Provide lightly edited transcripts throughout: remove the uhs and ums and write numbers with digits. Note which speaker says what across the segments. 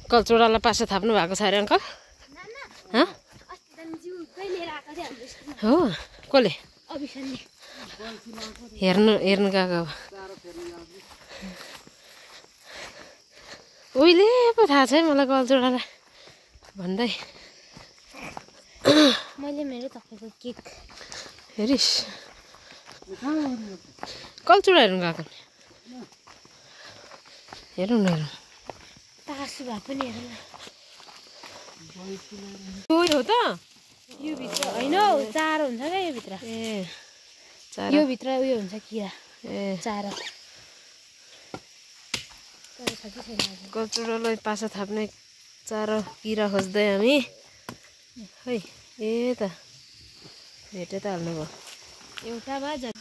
Speaker 1: कल्चौडालाई पासो थाप्नु भएको छ अरे अङ्कल हो कसले हेर्नु गएको अब उहिले पो थाहा छ है मलाई कल्चौडालाई भन्दै
Speaker 2: मैले मेरो तपाईँको केक
Speaker 1: हेरिस् कल्चौडा हेर्नु गएको हेरौँ न हेरौँ
Speaker 2: तासु भए पनि हेरौँ
Speaker 1: हो त
Speaker 2: यो भित्र होइन चारो हुन्छ क्या यो भित्र
Speaker 1: ए
Speaker 2: यो भित्र उयो हुन्छ किरा
Speaker 1: ए
Speaker 2: चारो
Speaker 1: कल्चौडालाई पासो थाप्ने चारो किरा खोज्दै हामी खै ए त भेटे त हाल्नुभयो
Speaker 2: एउटा भए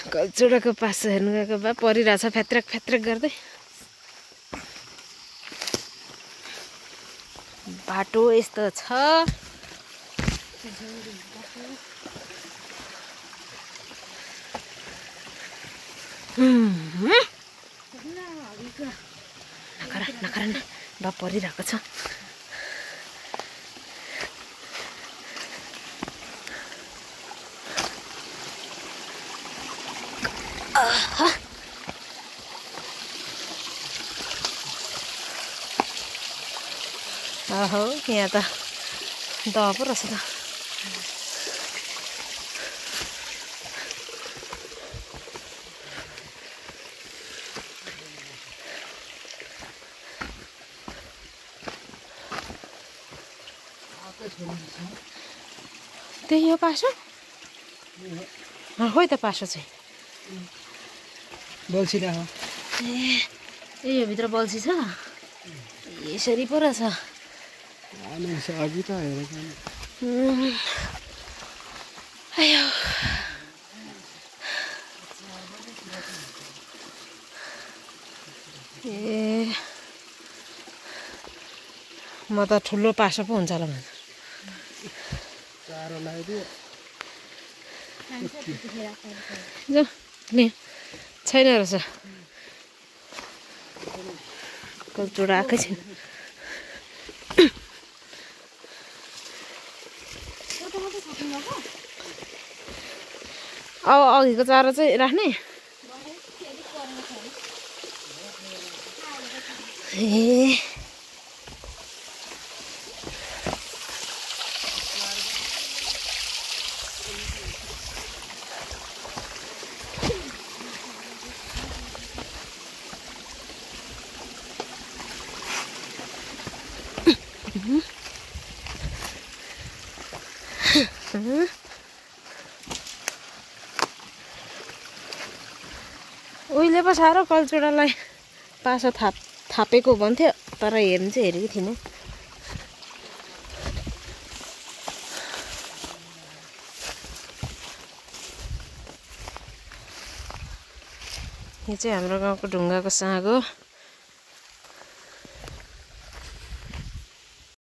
Speaker 1: कल्चौडाको पासो हेर्नु गएको भए परिरहेछ फ्यात्रक फ्यात्रक गर्दै बाटो यस्तो छ नखरा बा परिरहेको छ आहो यहाँ त दह पो रहेछ त त्यही हो पासो खोइ त पासो चाहिँ
Speaker 3: बल्छी राख
Speaker 1: ए यो भित्र बल्छी छ यसरी पो रहेछ
Speaker 3: अघि त हेरेको
Speaker 1: आयो ए म त ठुलो पासो पो हुन्छ होला भने
Speaker 3: चारो लगाइदियो
Speaker 1: जो नि छैन रहेछ कल्चौडा आएकै छैन अब अघिको चारो चाहिँ राख्ने ए उहिले पो साह्रो कल्चौडालाई पासो थापेको भन्थ्यो तर हेर्नु चाहिँ हेरेको थिइनँ यो चाहिँ हाम्रो गाउँको ढुङ्गाको साग हो